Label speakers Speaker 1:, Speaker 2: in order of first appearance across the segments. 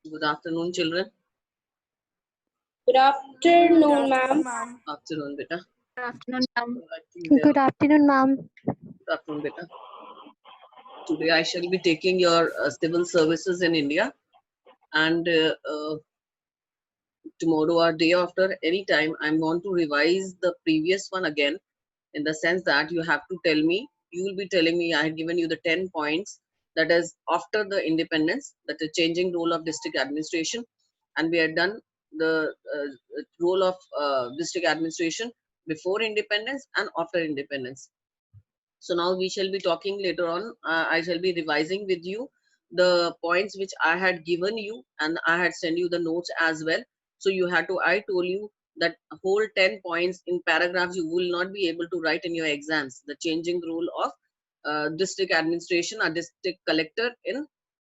Speaker 1: Good afternoon, children.
Speaker 2: Good afternoon, ma'am.
Speaker 1: Afternoon, beta.
Speaker 3: Good afternoon, ma'am.
Speaker 4: Good afternoon, ma'am.
Speaker 1: Good afternoon, beta. Today I shall be taking your civil services in India, and tomorrow or day after, any time, I'm going to revise the previous one again, in the sense that you have to tell me, you will be telling me, I had given you the 10 points, that is after the independence, that the changing role of district administration, and we had done the role of district administration before independence and after independence. So now we shall be talking later on. I shall be revising with you the points which I had given you, and I had sent you the notes as well. So you had to, I told you that whole 10 points in paragraphs you will not be able to write in your exams. The changing role of district administration or district collector in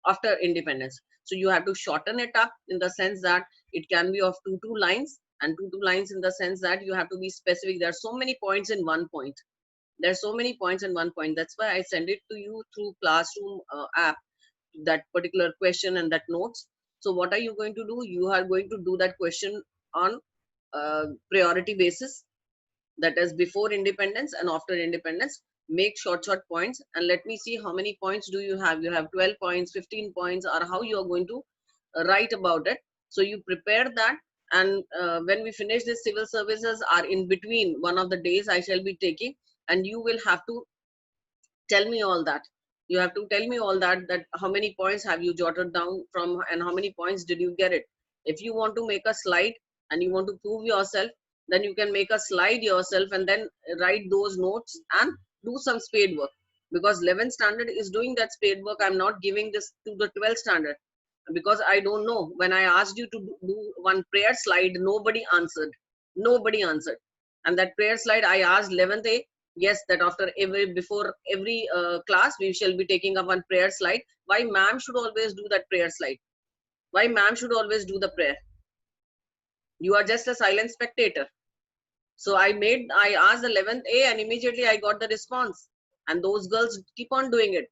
Speaker 1: after independence. So you have to shorten it up in the sense that it can be of two lines, and two lines in the sense that you have to be specific. There are so many points in one point. There's so many points in one point. That's why I send it to you through classroom app, that particular question and that notes. So what are you going to do? You are going to do that question on priority basis, that is before independence and after independence. Make short points, and let me see how many points do you have. You have 12 points, 15 points, or how you are going to write about it. So you prepare that, and when we finish this civil services are in between one of the days I shall be taking, and you will have to tell me all that. You have to tell me all that, that how many points have you jotted down from, and how many points did you get it. If you want to make a slide and you want to prove yourself, then you can make a slide yourself and then write those notes and do some spade work, because 11th standard is doing that spade work. I'm not giving this to the 12th standard, because I don't know. When I asked you to do one prayer slide, nobody answered. And that prayer slide I asked 11th A, yes, that after before every class we shall be taking up one prayer slide. Why ma'am should always do that prayer slide? Why ma'am should always do the prayer? You are just a silent spectator. So I asked 11th A, and immediately I got the response, and those girls keep on doing it.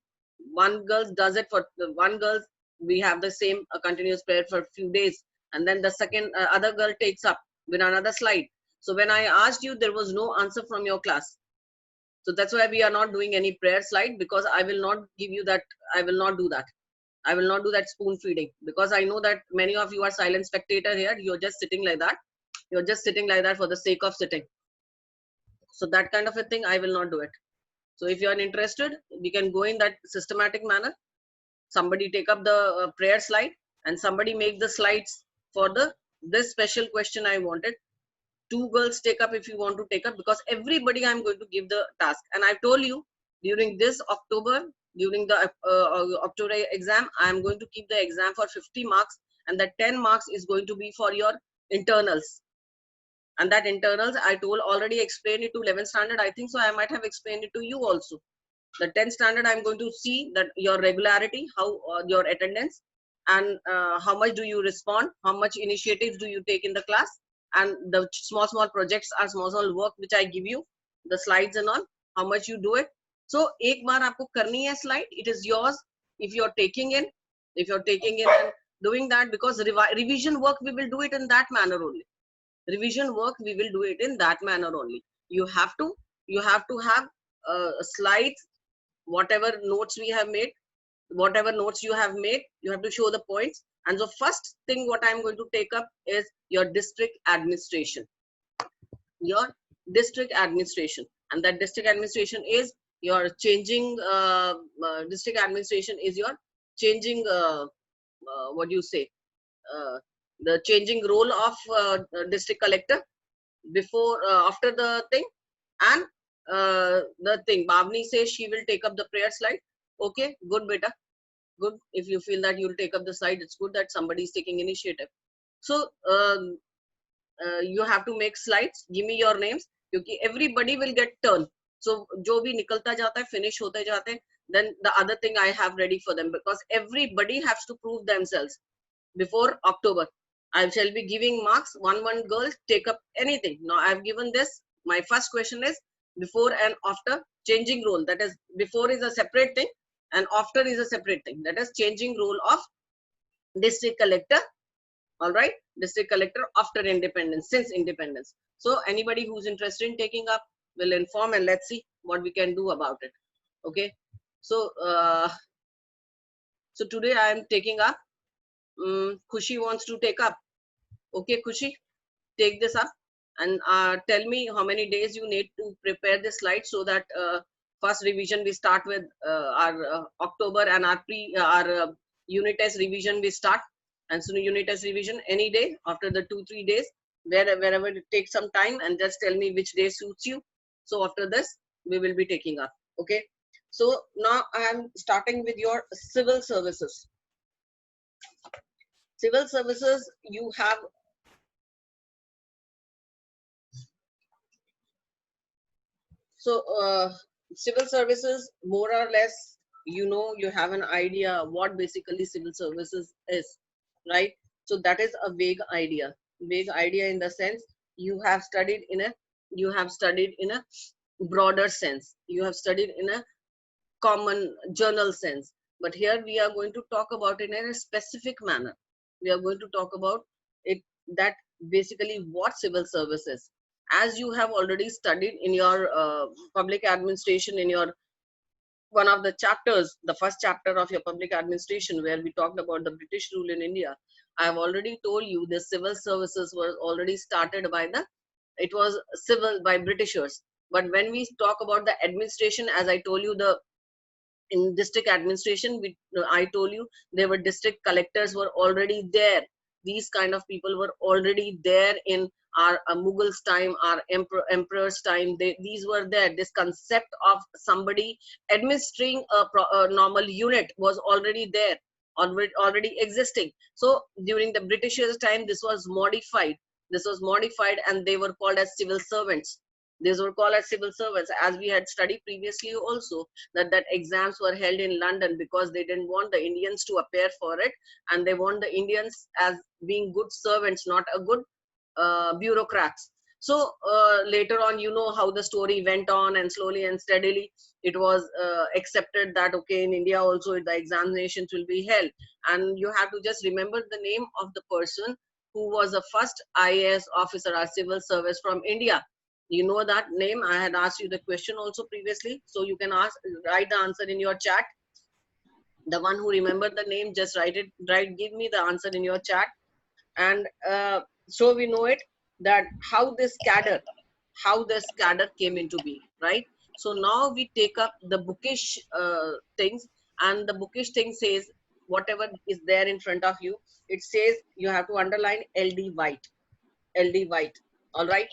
Speaker 1: One girl does it for one girl, we have the same continuous prayer for a few days, and then the second other girl takes up with another slide. So when I asked you, there was no answer from your class. So that's why we are not doing any prayer slide, because I will not give you that. I will not do that. I will not do that spoon feeding, because I know that many of you are silent spectator here. You're just sitting like that. You're just sitting like that for the sake of sitting. So that kind of a thing, I will not do it. So if you are interested, we can go in that systematic manner. Somebody take up the prayer slide, and somebody make the slides for this special question I wanted. Two girls take up if you want to take up, because everybody I'm going to give the task. And I've told you, during this October, during the October exam, I'm going to keep the exam for 50 marks, and that 10 marks is going to be for your internals. And that internals, I told already explained it to 11th standard, I think so. I might have explained it to you also. The 10th standard, I'm going to see that your regularity, how your attendance, and how much do you respond, how much initiatives do you take in the class, and the small projects are small work which I give you, the slides and all, how much you do it. So ek baar aapko karni hai slide, it is yours. If you're taking in and doing that, because revision work we will do it in that manner only. Revision work we will do it in that manner only. You have to have slides, whatever notes we have made, whatever notes you have made, you have to show the points. And the first thing what I'm going to take up is your district administration. Your district administration, and that district administration is your changing district administration is your changing what do you say, the changing role of district collector before, after the thing, and the thing. Bhavni says she will take up the prayer slide. Okay, good beta, good. If you feel that you'll take up the slide, it's good that somebody is taking initiative. So you have to make slides. Give me your names, because everybody will get turn. So जो भी निकलता जाता है, finish होते जाते हैं. Then the other thing I have ready for them, because everybody has to prove themselves before October. I shall be giving marks. One girl take up anything. Now I've given this. My first question is before and after changing role. That is, before is a separate thing and after is a separate thing. That is changing role of district collector. All right, district collector after independence, since independence. So anybody who's interested in taking up will inform, and let's see what we can do about it. Okay, so so today I am taking up. Khushi wants to take up. Okay, Khushi, take this up and tell me how many days you need to prepare the slide, so that first revision we start with our October, and our unit test revision we start. And so unit test revision any day after the 2-3 days, wherever it takes some time, and just tell me which day suits you. So after this we will be taking up. Okay, so now I am starting with your civil services. Civil services, you have so civil services, more or less, you have an idea what basically civil services is, right? So that is a vague idea in the sense you have studied in a broader sense, you have studied in a common journal sense, but here we are going to talk about it in a specific manner. We are going to talk about it, that basically what civil service is. As you have already studied in your public administration, in your one of the chapters, the first chapter of your public administration, where we talked about the British rule in India, I have already told you the civil services were already started by it was civil by Britishers. But when we talk about the administration, as I told you, in district administration, I told you there were district collectors were already there. These kind of people were already there in our Mughals time, our emperor's time. These were there. This concept of somebody administering a normal unit was already there, already existing. So during the Britishers' time, this was modified. And they were called as civil servants. These were called as civil servants, as we had studied previously also, that exams were held in London because they didn't want the Indians to appear for it, and they want the Indians as being good servants, not a good bureaucrats. So later on, you know how the story went on, and slowly and steadily it was accepted that okay, in India also the examinations will be held. And you have to just remember the name of the person who was the first IAS officer or civil service from India. You know that name. I had asked you the question also previously, so you can write the answer in your chat. The one who remembered the name, just give me the answer in your chat. And so we know it, that how this cadre came into being, right? So now we take up the bookish things, and the bookish thing says whatever is there in front of you, it says you have to underline LD White. All right,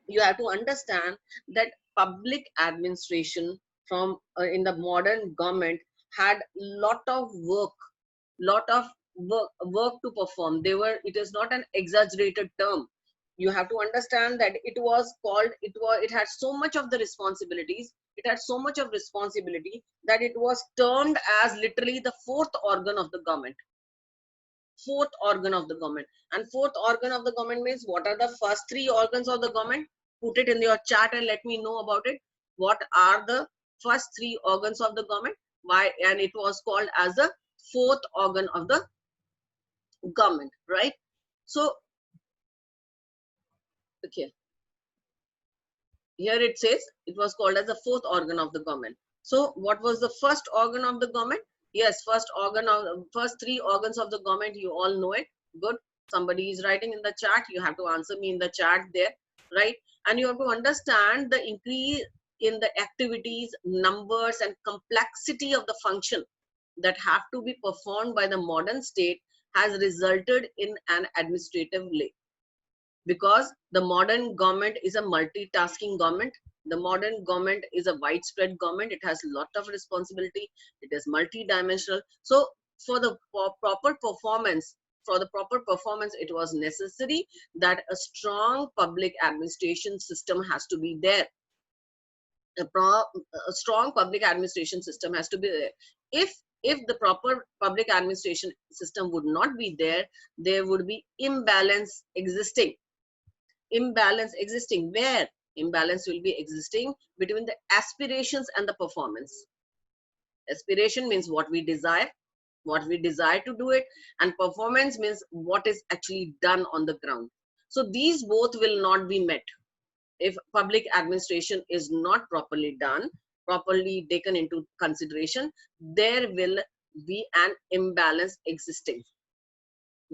Speaker 1: you have to understand that public administration from in the modern government had lot of work to perform. It is not an exaggerated term. You have to understand that it had so much of the responsibilities, it had so much of responsibility, that it was termed as literally the fourth organ of the government. And fourth organ of the government means, what are the first three organs of the government? Put it in your chat and let me know about it. What are the first three organs of the government? Why? And it was called as the fourth organ of the government, right? So okay, here it says it was called as the fourth organ of the government. So what was the first organ of the government? Yes, first three organs of the government, you all know it. Good. Somebody is writing in the chat. You have to answer me in the chat there, right? And you have to understand the increase in the activities, numbers, and complexity of the function that have to be performed by the modern state has resulted in an administrative lay, because the modern government is a multitasking government. The modern government is a widespread government. It has a lot of responsibility. It is multidimensional. So for the proper performance, it was necessary that a strong public administration system has to be there. A strong public administration system has to be there. If the proper public administration system would not be there, there would be imbalance existing. Where imbalance will be existing between the aspirations and the performance. Aspiration means what we desire to do it, and performance means what is actually done on the ground. So these both will not be met if public administration is not properly done, properly taken into consideration. There will be an imbalance existing,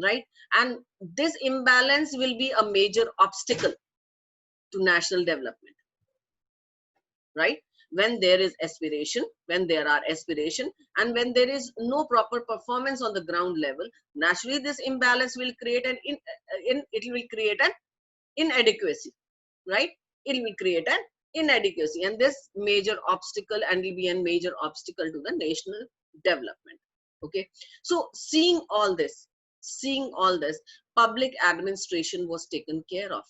Speaker 1: right? And this imbalance will be a major obstacle to national development, right? When there is aspiration, when there are aspiration, and when there is no proper performance on the ground level, naturally this imbalance will create an inadequacy, right? It will create an inadequacy, and this major obstacle, and will be a major obstacle to the national development. Okay, so seeing all this, public administration was taken care of.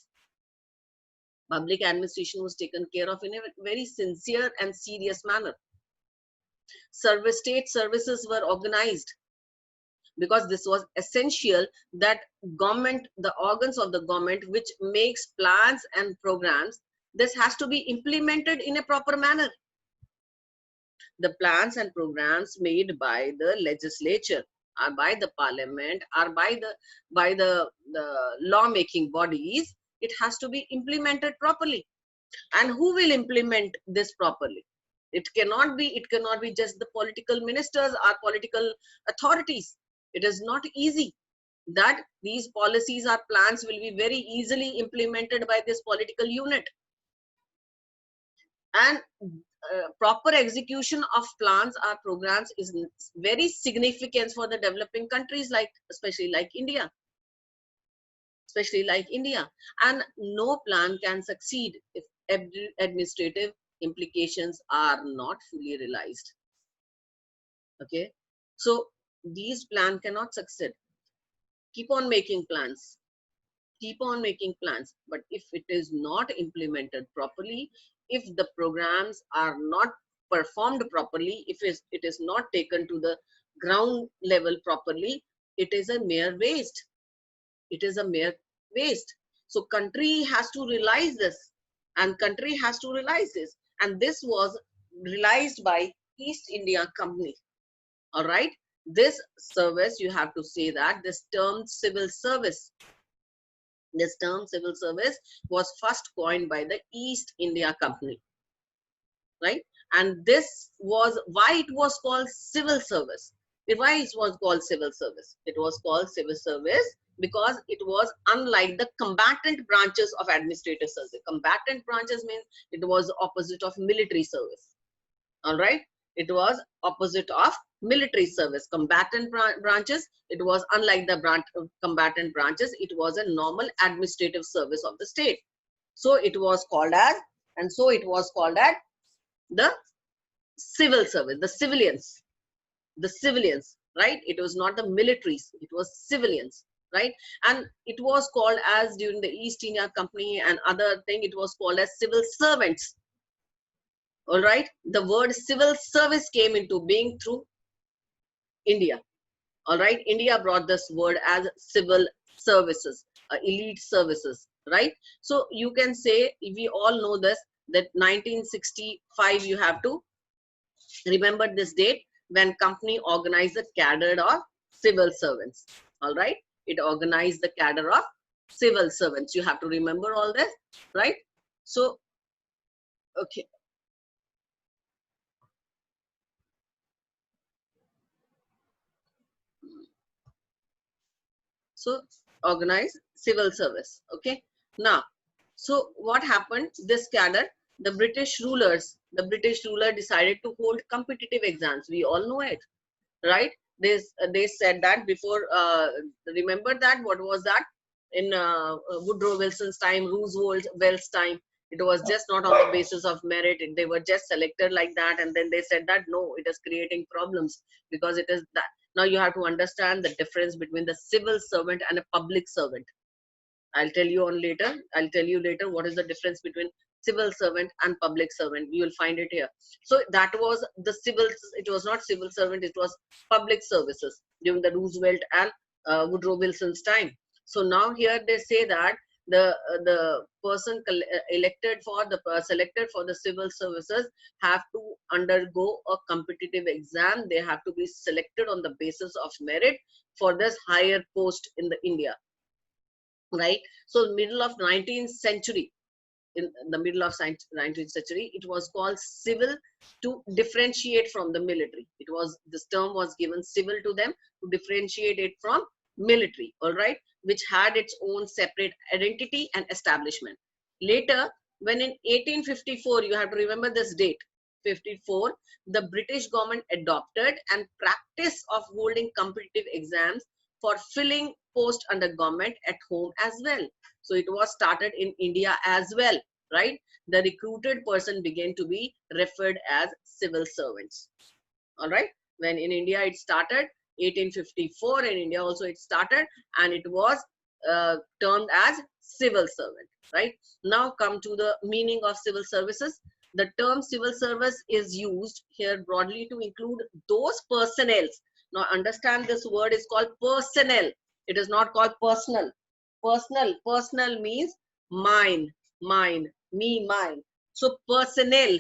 Speaker 1: Public administration was taken care of in a very sincere and serious manner. State services were organized, because this was essential that government, the organs of the government which makes plans and programs, this has to be implemented in a proper manner. The plans and programs made by the legislature, or by the parliament, or by the law-making bodies, it has to be implemented properly. And who will implement this properly? It cannot be just the political ministers or political authorities. It is not easy that these policies or plans will be very easily implemented by this political unit. And proper execution of plans or programs is very significant for the developing countries, especially like India. And no plan can succeed if administrative implications are not fully realized. Okay, so these plans cannot succeed. Keep on making plans, but if it is not implemented properly, if the programs are not performed properly, if it is not taken to the ground level properly, it is a mere waste. So country has to realize this, and this was realized by East India Company. All right, this service, you have to say that this term civil service was first coined by the East India Company, right? And this was why it was called civil service. Why it was called civil service? It was called civil service because it was unlike the combatant branches of administrative service. Combatant branches means it was opposite of military service. All right, it was opposite of military service. Combatant branches, it was unlike the combatant branches, it was a normal administrative service of the state. So it was called as, the civil service, the civilians, right? It was not the militaries, it was civilians, right? And it was called as, during the East India Company and other thing, it was called as civil servants. All right, the word civil service came into being through India. All right, India brought this word as civil services, elite services, right? So you can say, we all know this, that 1965, you have to remember this date, when company organized the cadre of civil servants. All right, it organized the cadre of civil servants. You have to remember all this, right? So, okay. So organize civil service. Okay, now, so what happened? This cadre, the British ruler decided to hold competitive exams. We all know it, right? they said that before. Remember that? What was that? In Woodrow Wilson's time, Roosevelt's time, it was just not on the basis of merit. They were just selected like that, and then they said that no, it is creating problems because it is that. Now you have to understand the difference between the civil servant and a public servant. I'll tell you on later. I'll tell you later what is the difference between civil servant and public servant. You will find it here. So that was the civil. It was not civil servant. It was public services during the Roosevelt and Woodrow Wilson's time. So now here they say that the person elected for the selected for the civil services have to undergo a competitive exam. They have to be selected on the basis of merit for this higher post in the India, right? So middle of 19th century, in the middle of 19th century, it was called civil to differentiate from the military. It was, this term was given civil to them to differentiate it from military, all right, which had its own separate identity and establishment. Later, when in 1854, you have to remember this date, 54, the British government adopted and practice of holding competitive exams for filling post under government at home as well. So it was started in India as well, right? The recruited person began to be referred as civil servants. All right. When in India it started, 1854 in India also it started, and it was termed as civil servant, right? Now come to the meaning of civil services. The term civil service is used here broadly to include those personnel. Now understand, this word is called personnel. It is not called personal. Personal means mine, me, mine. So personnel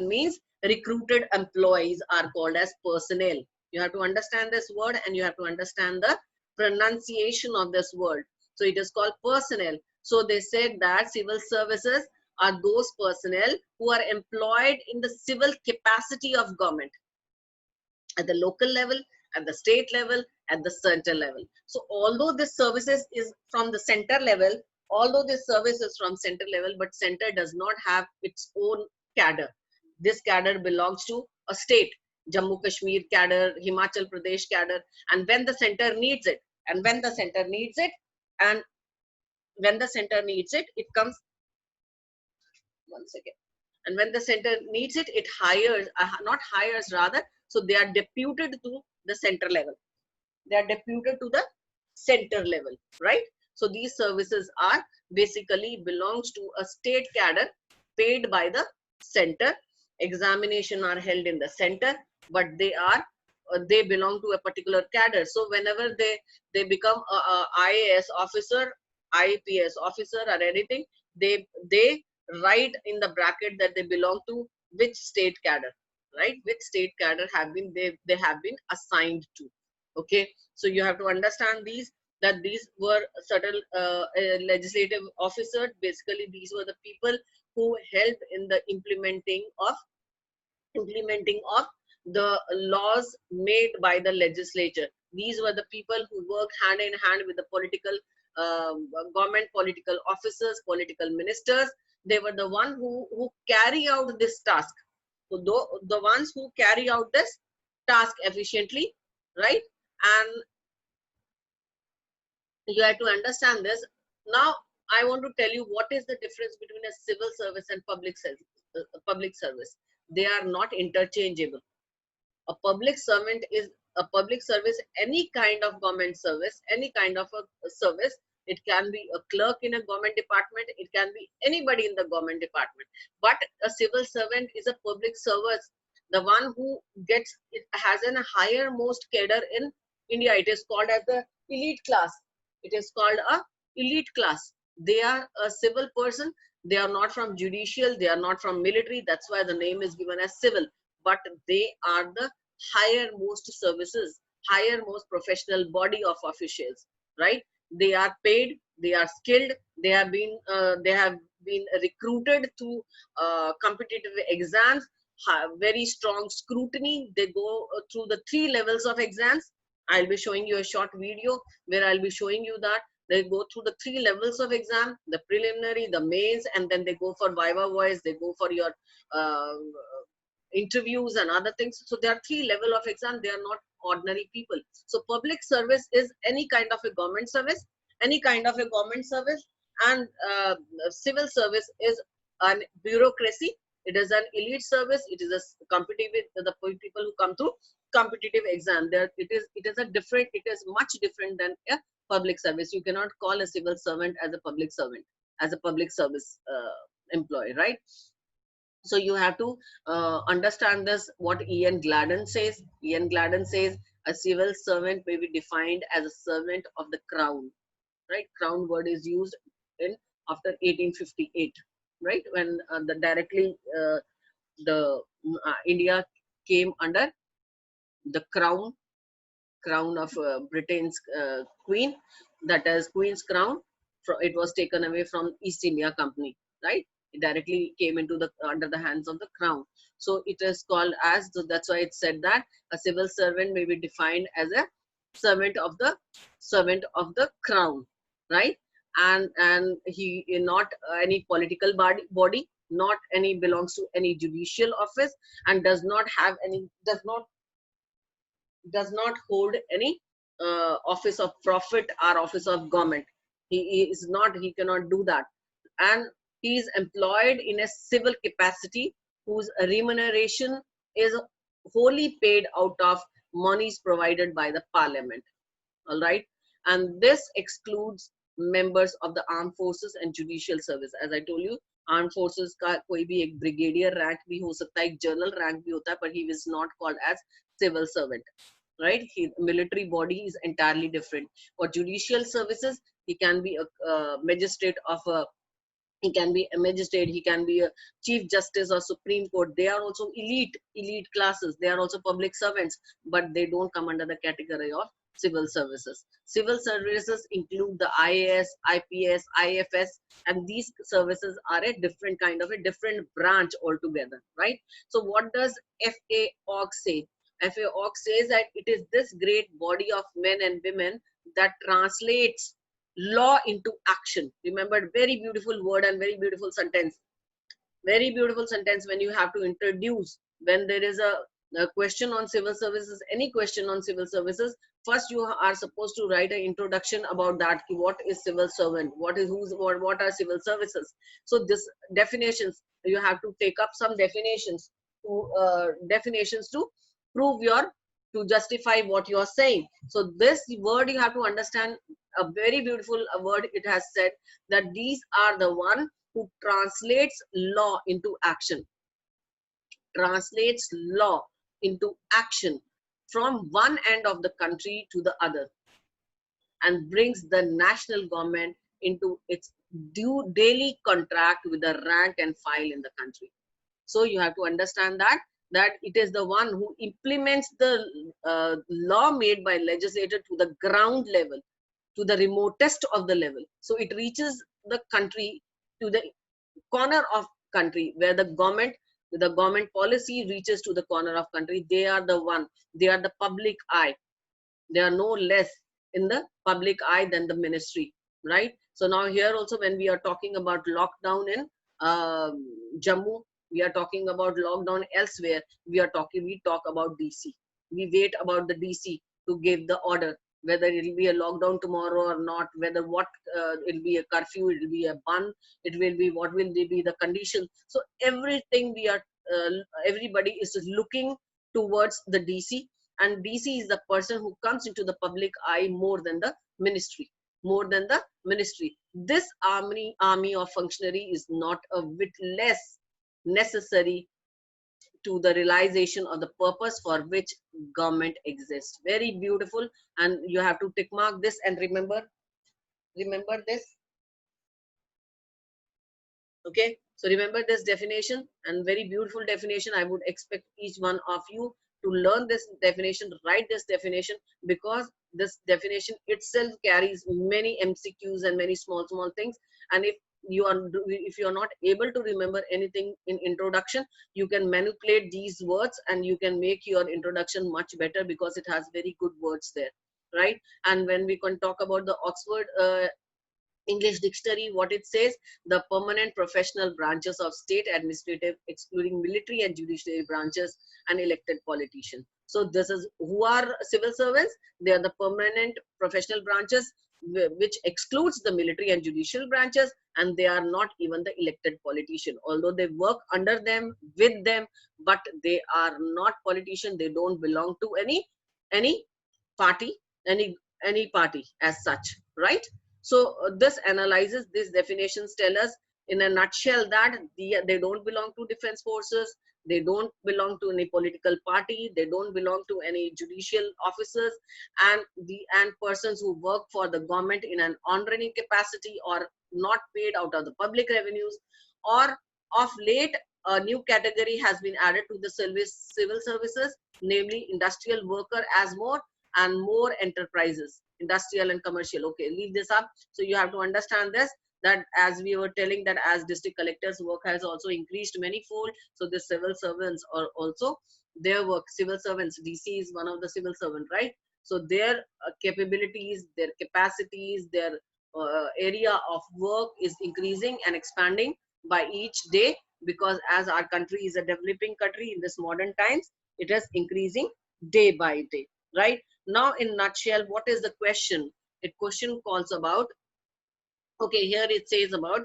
Speaker 1: means recruited employees are called as personnel. You have to understand this word, and you have to understand the pronunciation of this word. So it is called personnel. So they said that civil services are those personnel who are employed in the civil capacity of government at the local level, at the state level, at the center level. So although this services is from the center level, but center does not have its own cadre. This cadre belongs to a state, Jammu Kashmir cadre, Himachal Pradesh cadre, and when the center needs it, and when the center needs it, and when the center needs it, it comes, one second. And when the center needs it, it hires, not hires rather, so they are deputed to the center level. They are deputed to the center level, right? So these services are basically belongs to a state cadre paid by the center. Examination are held in the center, but they belong to a particular cadre. So whenever they become a IAS officer, IPS officer, or anything, they write in the bracket that they belong to which state cadre, right? Which state cadre have been they have been assigned to. Okay, so you have to understand that these were certain legislative officers. Basically, these were the people who helped in the implementing of the laws made by the legislature. These were the people who worked hand in hand with the political government, political officers, political ministers. They were the one who carry out this task. So the ones who carry out this task efficiently, right? And you have to understand this. Now I want to tell you what is the difference between a civil service and public service. They are not interchangeable. A public servant is a public service, any kind of government service, any kind of a service. It can be a clerk in a government department, it can be anybody in the government department, but a civil servant is a public service, the one who gets it, has a higher most cadre in India. It is called as the elite class. It is called a elite class. They are a civil person. They are not from judicial, they are not from military. That's why the name is given as civil, but they are the higher most services, higher most professional body of officials, right? They are paid, they are skilled, they have been recruited to competitive exams, very strong scrutiny. They go through the 3 levels of exams. I'll be showing you a short video where I'll be showing you that they go through the 3 levels of exam: the preliminary, the mains, and then they go for viva voice. They go for your interviews and other things. So there are 3 levels of exam. They are not ordinary people. So public service is any kind of a government service, any kind of a government service, and civil service is an bureaucracy. It is an elite service. It is a competitive, the people who come through competitive exam. There, it is much different than a public service. You cannot call a civil servant as a public servant, as a public service employee, right? So you have to understand this, what Ian Gladden says. Ian Gladden says a civil servant may be defined as a servant of the crown, right? Crown word is used in after 1858, right? When the directly the India came under the crown of Britain's queen, that is Queen's crown. It was taken away from East India Company, right? It directly came into the under the hands of the crown. So it is called as, so that's why it said that a civil servant may be defined as a servant of the crown, right? And he is not any political body, not any belongs to any judicial office, and does not hold any office of profit or office of government. He cannot do that. And he is employed in a civil capacity whose remuneration is wholly paid out of monies provided by the parliament. All right. And this excludes members of the armed forces and judicial service. As I told you, armed forces का कोई भी एक brigadier rank भी हो सकता है, एक general rank भी होता है, but he is not called as civil servant, right? Military body is entirely different. For judicial services, he can be a magistrate of a, he can be a magistrate, he can be a chief justice or supreme court. They are also elite classes. They are also public servants, but they don't come under the category of civil services. Civil services include the IAS, IPS, IFS, and these services are a different kind of a different branch altogether, right? So what does FAOC say? FAOC says that it is this great body of men and women that translates law into action. Remember, very beautiful word and very beautiful sentence. Very beautiful sentence when you have to introduce, when there is a question on civil services, any question on civil services, first you are supposed to write an introduction about that. What is civil servant? What are civil services? So this definitions, you have to take up some definitions to prove to justify what you are saying. So this word you have to understand, a very beautiful word. It has said that these are the one who translates law into action, translates law into action from one end of the country to the other, and brings the national government into its due daily contract with the rank and file in the country. So you have to understand that it is the one who implements the law made by legislator to the ground level, to the remotest of the level. So it reaches the country, to the corner of country where the government policy reaches to the corner of country. They are the one, they are the public eye. They are no less in the public eye than the ministry, right? So now here also, when we are talking about lockdown in Jammu, we are talking about lockdown elsewhere, we talk about DC. We wait about the DC to give the order, whether it will be a lockdown tomorrow or not, whether it will be a curfew, it will be a ban, it will be, what will be the condition. So everything everybody is looking towards the DC, and DC is the person who comes into the public eye more than the ministry. This army of functionary is not a bit less necessary to the realization of the purpose for which government exists. Very beautiful, and you have to tick mark this and remember this. Okay, so remember this definition, and very beautiful definition. I would expect each one of you to learn this definition, write this definition, because this definition itself carries many MCQs and many small things. And if you are not able to remember anything in introduction, you can manipulate these words and you can make your introduction much better, because it has very good words there, right? And when we can talk about the Oxford English Dictionary, what it says: the permanent professional branches of state administrative, excluding military and judiciary branches, and elected politicians. So this is who are civil servants. They are the permanent professional branches, which excludes the military and judicial branches, and they are not even the elected politician, although they work under them, with them, but they are not politician. They don't belong to any party, any party as such, right? So this analyzes, these definitions tell us in a nutshell that they don't belong to defense forces, they don't belong to any political party, they don't belong to any judicial officers, and persons who work for the government in an honorary capacity or not paid out of the public revenues. Or of late, a new category has been added to the civil services, namely industrial worker, as more and more enterprises, industrial and commercial. Okay, leave this up. So you have to understand this, that as we were telling, that as district collectors work has also increased manifold, so the civil servants are also their work. Civil servants, DC is one of the civil servant, right? So their capabilities, their capacities, their area of work is increasing and expanding by each day, because as our country is a developing country in this modern times, it is increasing day by day, right? Now in nutshell, what is the question? A question calls about, okay, here it says about,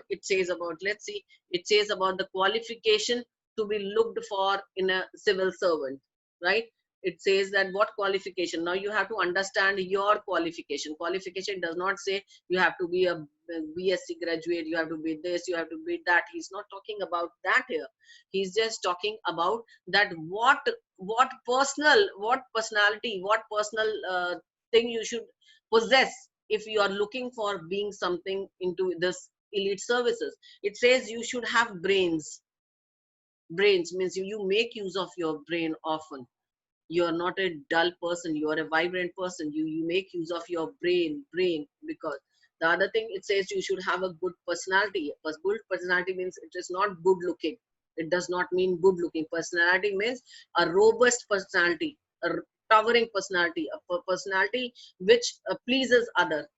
Speaker 1: let's see, it says about the qualification to be looked for in a civil servant, right? It says that what qualification. Now you have to understand your qualification does not say you have to be a BSc graduate, you have to be this, you have to be that. He's not talking about that here. He's just talking about that what personality, what personal thing you should possess if you are looking for being something into this elite services. It says you should have brains means you make use of your brain often. You are not a dull person, you are a vibrant person. You make use of your brain. Because the other thing, it says you should have a good personality. But good personality means it is not good looking. It does not mean good looking. Personality means a robust personality, a towering personality, a personality which pleases other,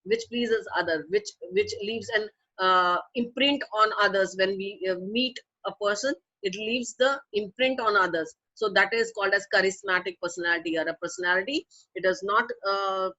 Speaker 1: which leaves an imprint on others. When we meet a person, it leaves the imprint on others. So that is called as charismatic personality, or a personality. It does not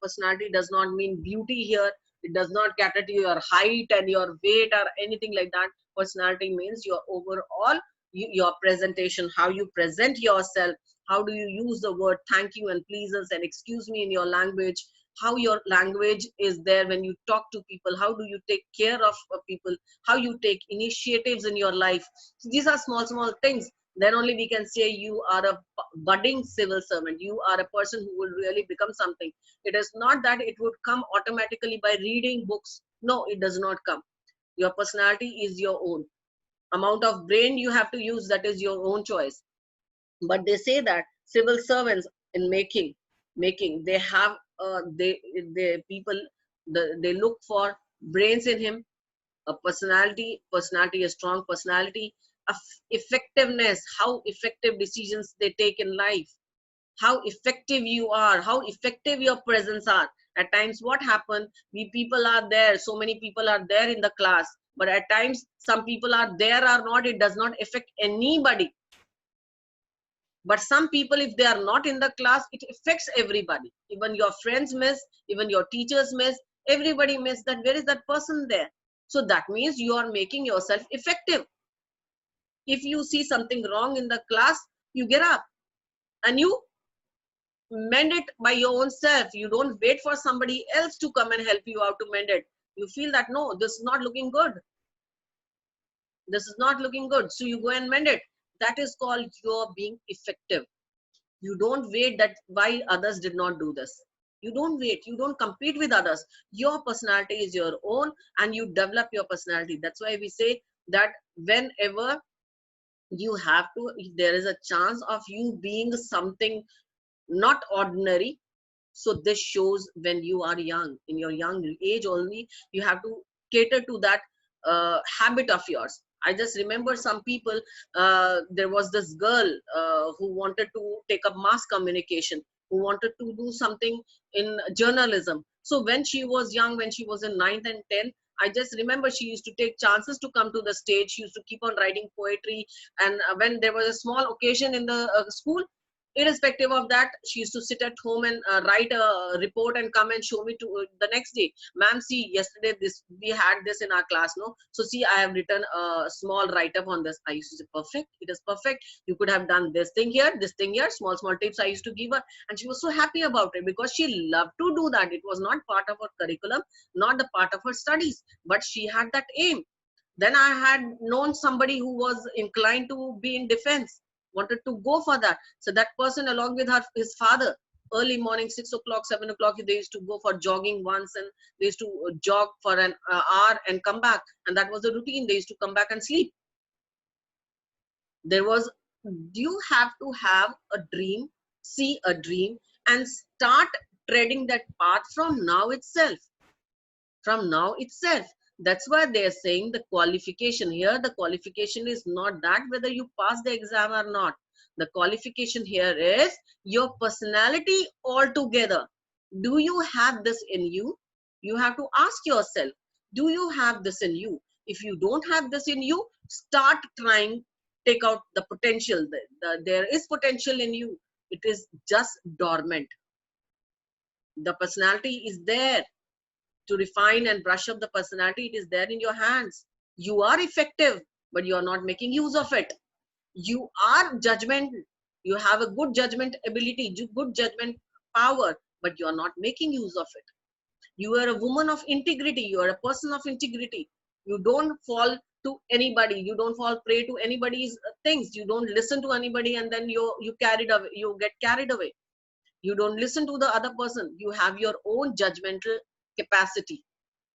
Speaker 1: personality does not mean beauty here. It does not cater to your height and your weight or anything like that. Personality means your overall, your presentation, how you present yourself, how do you use the word thank you and pleases and excuse me in your language, how your language is there when you talk to people, how do you take care of people, how you take initiatives in your life. So these are small things. Then only we can say you are a budding civil servant, you are a person who will really become something. It is not that it would come automatically by reading books. No, it does not come. Your personality is your own. Amount of brain you have to use, that is your own choice. But they say that civil servants in making they have they people they look for brains in him, a personality, a strong personality, effectiveness, how effective decisions they take in life, how effective you are, how effective your presence are. At times what happen, we people are there, so many people are there in the class, but at times some people are there or not, it does not affect anybody. But some people, if they are not in the class, it affects everybody. Even your friends miss, even your teachers miss, everybody miss that where is that person there. So that means you are making yourself effective. If you see something wrong in the class, you get up and you mend it by your own self. You don't wait for somebody else to come and help you out to mend it. You feel that no, this is not looking good, this is not looking good, so you go and mend it. That is called your being effective. You don't wait that why others did not do this. You don't wait, you don't compete with others. Your personality is your own, and you develop your personality. That's why we say that whenever you have to, if there is a chance of you being something not ordinary, so this shows when you are young, in your young age only, you have to cater to that habit of yours. I just remember some people, there was this girl who wanted to take up mass communication, who wanted to do something in journalism. So when she was young, when she was in 9th and 10th, I just remember she used to take chances to come to the stage. She used to keep on writing poetry. And when there was a small occasion in the school, irrespective of that, she used to sit at home and write a report and come and show me to the next day. Ma'am, see, yesterday this we had this in our class, no? So see, I have written a small write-up on this. I used to say, perfect, it is perfect. You could have done this thing here, this thing here, small tips I used to give her. And she was so happy about it because she loved to do that. It was not part of her curriculum, not the part of her studies, but she had that aim. Then I had known somebody who was inclined to be in defense, wanted to go for that. So that person, along with his father, early morning, 6 o'clock, 7 o'clock, they used to go for jogging once, and they used to jog for an hour and come back. And that was the routine. They used to come back and sleep. There was, you have to have a dream, see a dream, and start treading that path from now itself. From now itself. That's why they are saying the qualification here. The qualification is not that whether you pass the exam or not. The qualification here is your personality altogether. Do you have this in you? You have to ask yourself, do you have this in you? If you don't have this in you, start trying, take out the potential. There is potential in you. It is just dormant. The personality is there. To refine and brush up the personality, it is there in your hands. You are effective, but you are not making use of it. You are judgment. You have a good judgment ability, good judgment power, but you are not making use of it. You are a woman of integrity. You are a person of integrity. You don't fall to anybody. You don't fall prey to anybody's things. You don't listen to anybody, and then you get carried away. You don't listen to the other person. You have your own judgmental capacity.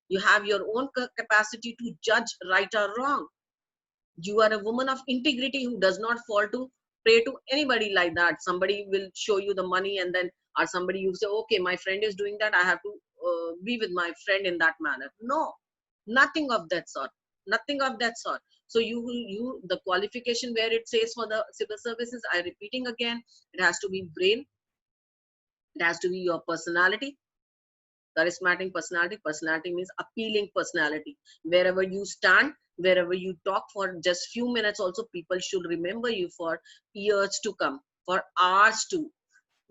Speaker 1: You have your own capacity to judge right or wrong. You are a woman of integrity who does not fall to prey to anybody like that. Somebody will show you the money, and then, or somebody you say, okay, my friend is doing that, I have to be with my friend in that manner. No, nothing of that sort. Nothing of that sort. So the qualification where it says for the civil services, I repeating again, it has to be brain. It has to be your personality. Charismatic personality. Personality means appealing personality. Wherever you stand, wherever you talk for just few minutes, also people should remember you for years to come, for hours to.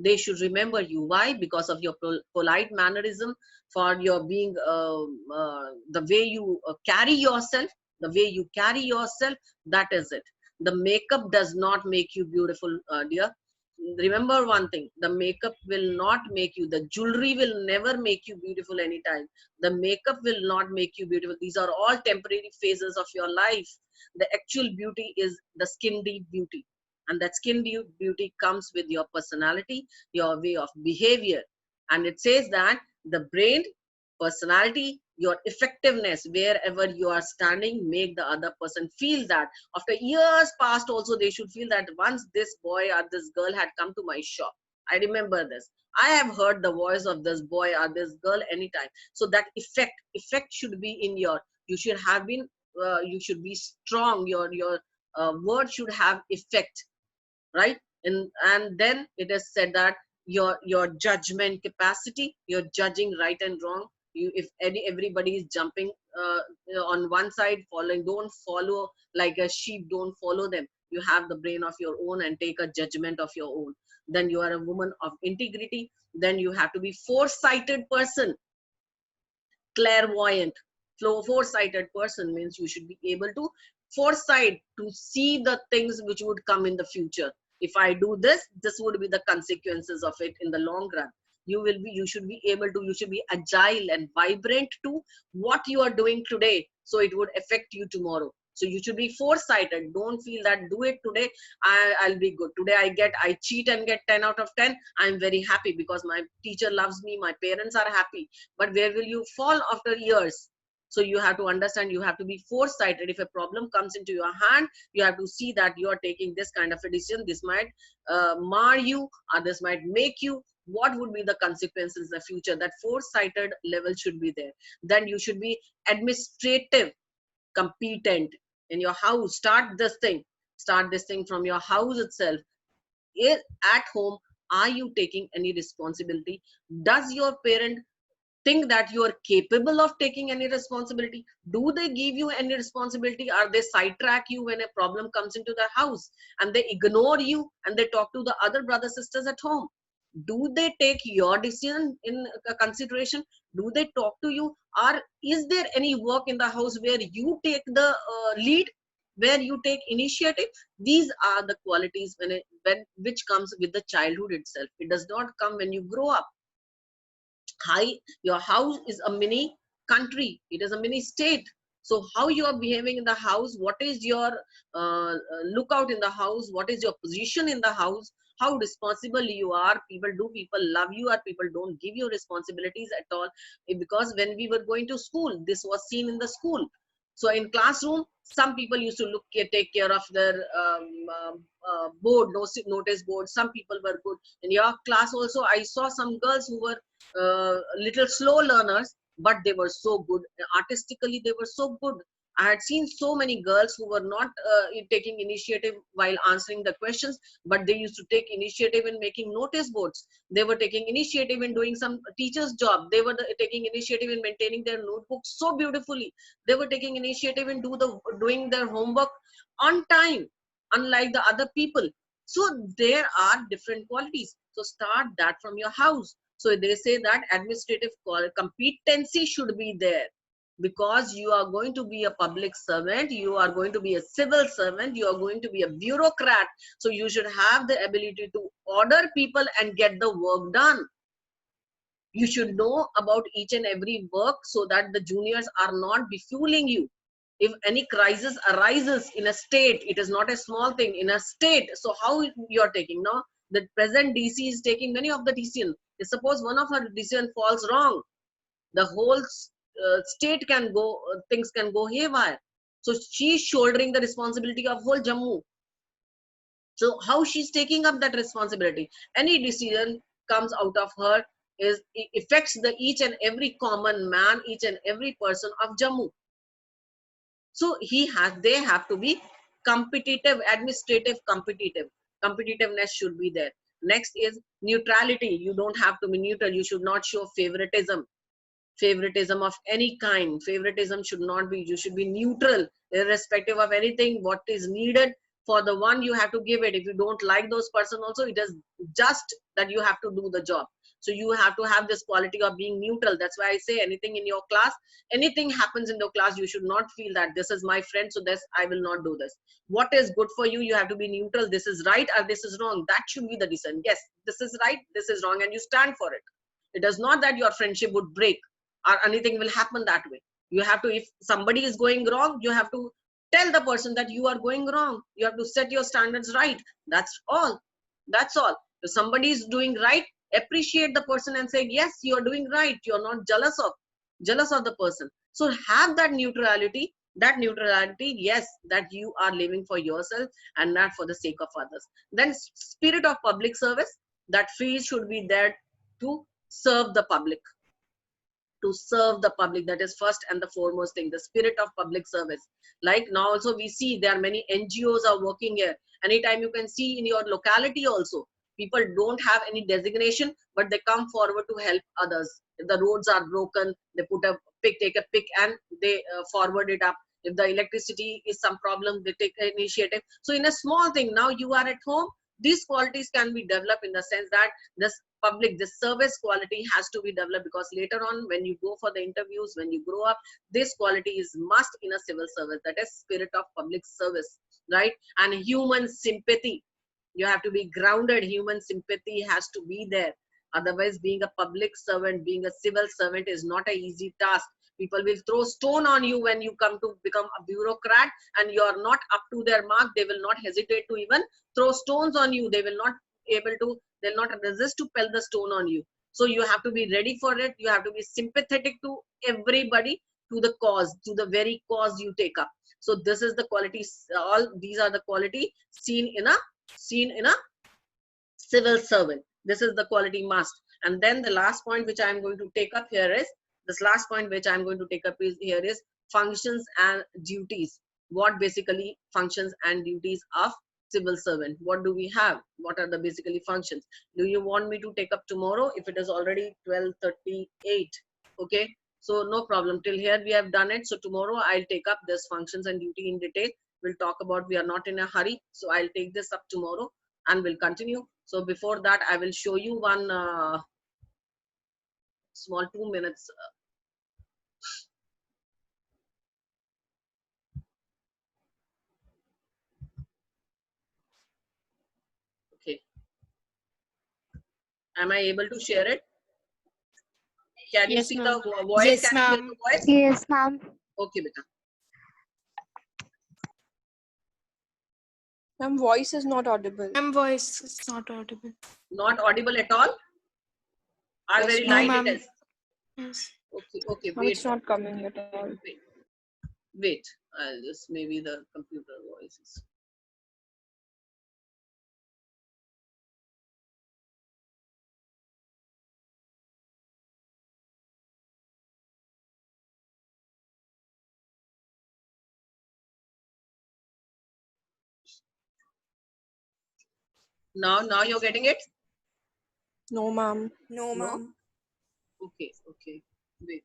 Speaker 1: They should remember you. Why? Because of your polite mannerism, for your being the way you carry yourself, the way you carry yourself. That is it. The makeup does not make you beautiful, dear. Remember one thing, the makeup will not make you, the jewelry will never make you beautiful anytime. The makeup will not make you beautiful. These are all temporary phases of your life. The actual beauty is the skin deep beauty, and that skin deep beauty comes with your personality, your way of behavior. And it says that the brain, personality, your effectiveness, wherever you are standing, make the other person feel that. After years past also, they should feel that once this boy or this girl had come to my shop. I remember this. I have heard the voice of this boy or this girl anytime. So that effect should be in your, you should have been, you should be strong. Your word should have effect, right? And then it is said that your judgment capacity, you're judging right and wrong. You, if everybody is jumping on one side, following, don't follow like a sheep, don't follow them. You have the brain of your own and take a judgment of your own. Then you are a woman of integrity. Then you have to be foresighted person, clairvoyant. Foresighted person means you should be able to foresight, to see the things which would come in the future. If I do this, this would be the consequences of it in the long run. You should be able to, you should be agile and vibrant to what you are doing today, so it would affect you tomorrow. So you should be foresighted. Don't feel that do it today, I'll be good. Today I cheat and get 10 out of 10. I'm very happy because my teacher loves me, my parents are happy. But where will you fall after years? So you have to understand, you have to be foresighted. If a problem comes into your hand, you have to see that you are taking this kind of a decision. This might mar you, or this might make you. What would be the consequences in the future? That foresighted level should be there. Then you should be administrative, competent in your house. Start this thing from your house itself. At home, are you taking any responsibility? Does your parent think that you are capable of taking any responsibility? Do they give you any responsibility? Are they sidetrack you when a problem comes into their house and they ignore you and they talk to the other brothers sisters at home? Do they take your decision in consideration? Do they talk to you? Or is there any work in the house where you take the lead, where you take initiative? These are the qualities when which comes with the childhood itself. It does not come when you grow up. Your house is a mini country, it is a mini state. So how you are behaving in the house, what is your lookout in the house, what is your position in the house, how responsible you are, people love you, or people don't give you responsibilities at all? Because when we were going to school, this was seen in the school. So in classroom, some people used to take care of their board, notice board. Some people were good. In your class also, I saw some girls who were little slow learners, but they were so good artistically, they were so good. I had seen so many girls who were not taking initiative while answering the questions, but they used to take initiative in making notice boards. They were taking initiative in doing some teacher's job. They were taking initiative in maintaining their notebooks so beautifully. They were taking initiative in doing their homework on time, unlike the other people. So there are different qualities. So start that from your house. So they say that administrative competency should be there, because you are going to be a public servant, you are going to be a civil servant, you are going to be a bureaucrat. So you should have the ability to order people and get the work done. You should know about each and every work so that the juniors are not befueling you. If any crisis arises in a state, it is not a small thing in a state. So how you are taking now? The present DC is taking many of the decisions. Suppose one of her decision falls wrong, the whole state can go, things can go haywire. So she's shouldering the responsibility of whole Jammu. So how she's taking up that responsibility? Any decision comes out of her is affects the each and every common man, each and every person of Jammu. So they have to be competitive, administrative competitiveness should be there. Next is neutrality. You don't have to be neutral. You should not show favoritism of any kind. Favoritism should not be. You should be neutral, irrespective of anything. What is needed for the one, you have to give it. If you don't like those person also, it is just that you have to do the job. So you have to have this quality of being neutral. That's why I say, anything in your class, anything happens in your class, you should not feel that this is my friend, so this I will not do this. What is good for you, you have to be neutral. This is right or this is wrong. That should be the decision. Yes, this is right, this is wrong, and you stand for it. It does not that your friendship would break or anything will happen that way. You have to, if somebody is going wrong, you have to tell the person that you are going wrong. You have to set your standards right. That's all. That's all. If somebody is doing right, appreciate the person and say, yes, you are doing right. You're not jealous of the person. So have that neutrality. That neutrality, yes, that you are living for yourself and not for the sake of others. Then spirit of public service, that feel should be there to serve the public. To serve the public, that is first and the foremost thing, the spirit of public service. Like now also we see there are many NGOs are working here. Anytime you can see in your locality also, people don't have any designation, but they come forward to help others. If the roads are broken, they put a pick, take a pick, and they forward it up. If the electricity is some problem, they take initiative. So in a small thing, now you are at home, these qualities can be developed in the sense that this service quality has to be developed, because later on when you go for the interviews, when you grow up, this quality is must in a civil service. That is spirit of public service, right? And human sympathy, you have to be grounded. Human sympathy has to be there. Otherwise, being a public servant, being a civil servant is not an easy task. People will throw stone on you when you come to become a bureaucrat and you are not up to their mark. They will not hesitate to even throw stones on you. They will not able to, they'll not resist to pelt the stone on you. So you have to be ready for it. You have to be sympathetic to everybody, to the cause, to the very cause you take up. So this is the qualities, all these are the quality seen in a civil servant. This is the quality must. And then the last point which I am going to take up here is, this last point which I am going to take up is here is functions and duties. What basically functions and duties of civil servant? What do we have? What are the basically functions? Do you want me to take up tomorrow? If it is already 12:38, Okay, so no problem. Till here we have done it. So tomorrow I'll take up this functions and duty in detail. We'll talk about, we are not in a hurry. So I'll take this up tomorrow and we'll continue. So before that, I will show you one small 2 minutes. Okay. Am I able to share it? Can you see the voice?
Speaker 3: Yes,
Speaker 1: Can you hear
Speaker 3: ma'am.
Speaker 1: the voice?
Speaker 4: Yes, ma'am.
Speaker 1: Okay, beta.
Speaker 2: Ma'am, voice is not audible.
Speaker 3: Ma'am, voice is not audible.
Speaker 1: Not audible at all? Or
Speaker 2: Yes,
Speaker 1: very
Speaker 3: No,
Speaker 1: light
Speaker 3: ma'am.
Speaker 1: it is?
Speaker 3: Yes.
Speaker 1: Okay, okay,
Speaker 2: Ma'am,
Speaker 1: wait.
Speaker 2: it's not coming at all.
Speaker 1: Wait. I'll just, maybe the computer voices. Now you're getting it?
Speaker 2: No, ma'am.
Speaker 3: No,
Speaker 1: No?
Speaker 3: ma'am.
Speaker 1: Okay, okay. Wait.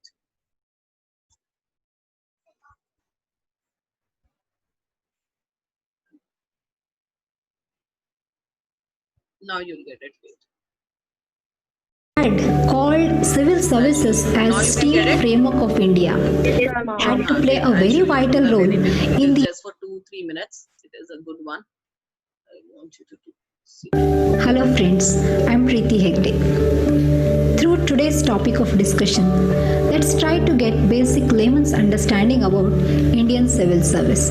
Speaker 1: Now you'll get it. Wait.
Speaker 5: Had called civil services
Speaker 1: Now you
Speaker 5: as
Speaker 1: can
Speaker 5: steel
Speaker 1: get it?
Speaker 5: framework of India had to play a very vital role in the
Speaker 1: just for 2-3 minutes. It is a good one. I want you to see.
Speaker 5: Hello friends, I'm Preeti Hegde. Through today's topic of discussion, let's try to get basic layman's understanding about Indian civil service.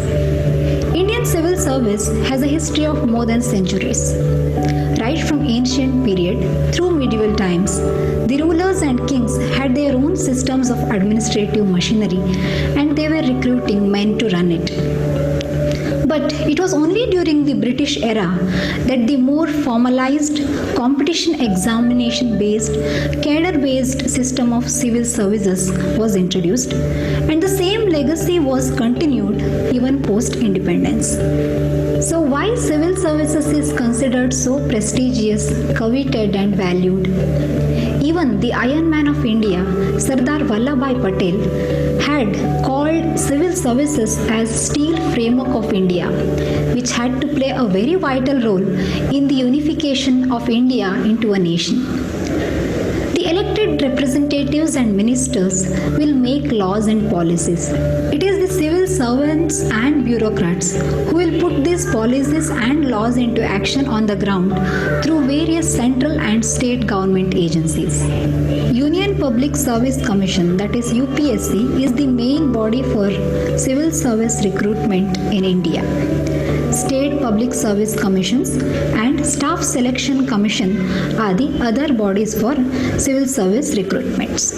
Speaker 5: Indian civil service has a history of more than centuries. Right from ancient period through medieval times, the rulers and kings had their own systems of administrative machinery and they were recruiting men to run it. But it was only during the British era that the more formalized competition examination based, cadre based system of civil services was introduced, and the same legacy was continued even post independence. So, why civil services is considered so prestigious, coveted, and valued? Even the Iron Man of India, Sardar Vallabhbhai Patel, had called civil services as steel framework of India, which had to play a very vital role in the unification of India into a nation. The elected representatives and ministers will make laws and policies. It is the civil servants and bureaucrats who will put these policies and laws into action on the ground through various central and state government agencies. Union Public Service Commission, that is UPSC, is the main body for civil service recruitment in India. State Public Service Commissions and Staff Selection Commission are the other bodies for civil service recruitments.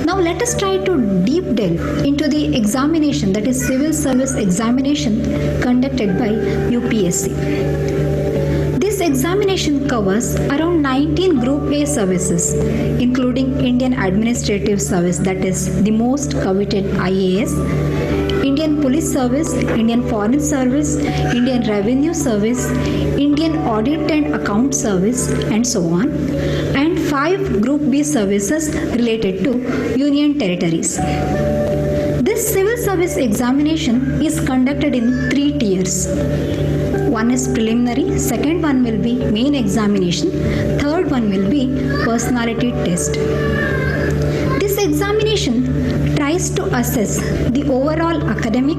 Speaker 5: Now let us try to deep delve into the examination, that is civil service examination conducted by UPSC. This examination covers around 19 Group A services, including Indian Administrative Service, that is the most coveted IAS, Indian Police Service, Indian Foreign Service, Indian Revenue Service, Indian Audit and Account Service, and so on, and 5 Group B services related to Union Territories. This civil service examination is conducted in 3 tiers. One is preliminary, second one will be main examination, third one will be personality test. This examination tries to assess the overall academic,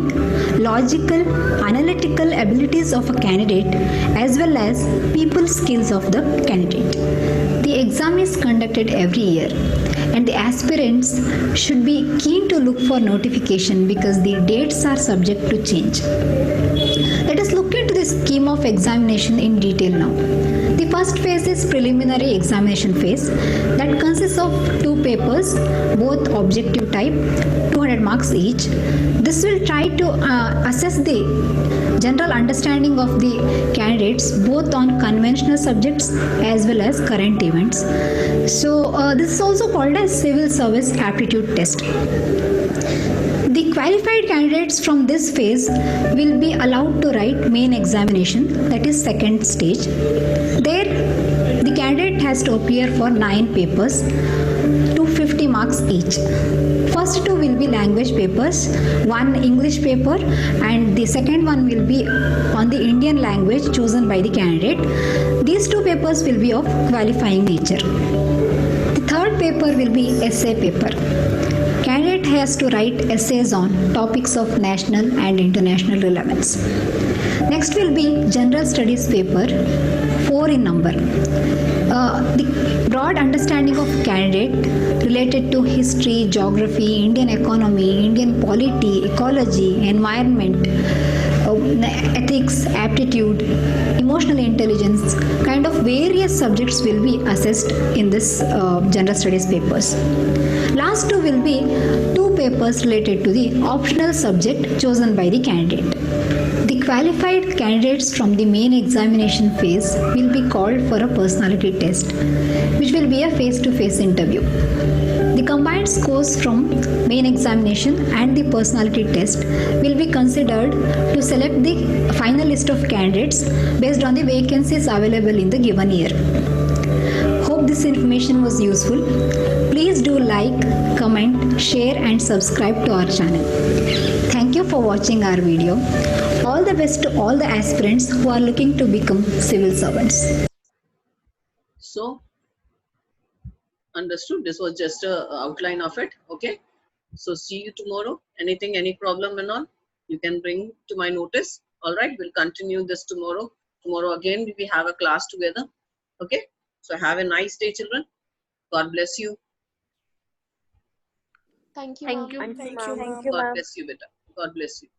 Speaker 5: logical, analytical abilities of a candidate as well as people skills of the candidate. The exam is conducted every year and the aspirants should be keen to look for notification because the dates are subject to change. Let us look into the scheme of examination in detail now. The first phase is preliminary examination phase that consists of 2 papers, both objective type, 200 marks each. This will try to assess the general understanding of the candidates both on conventional subjects as well as current events. So this is also called as civil service aptitude test. The qualified candidates from this phase will be allowed to write main examination, that is second stage. There the candidate has to appear for 9 papers, 250 marks marks each. First two will be language papers, one English paper, and the second one will be on the Indian language chosen by the candidate. These two papers will be of qualifying nature. The third paper will be essay paper. Candidate has to write essays on topics of national and international relevance. Next will be general studies paper, 4 in number. The broad understanding of candidate related to history, geography, Indian economy, Indian polity, ecology, environment, ethics, aptitude, emotional intelligence, kind of various subjects will be assessed in this general studies papers. Last two will be two papers related to the optional subject chosen by the candidate. The qualified candidates from the main examination phase will be called for a personality test, which will be a face-to-face interview. The combined scores from main examination and the personality test will be considered to select the final list of candidates based on the vacancies available in the given year. Hope this information was useful. Please do like, comment, share and subscribe to our channel. Thank you for watching our video. All the best to all the aspirants who are looking to become civil servants.
Speaker 1: So, understood. This was just a outline of it. Okay. So see you tomorrow. Anything, any problem and all, you can bring to my notice. All right. We'll continue this tomorrow. Tomorrow again, we have a class together. Okay. So have a nice day, children. God bless you.
Speaker 2: Thank you,
Speaker 3: Thank
Speaker 2: ma'am.
Speaker 3: you.
Speaker 2: Thank you, ma'am.
Speaker 1: God bless you, beta. God bless you.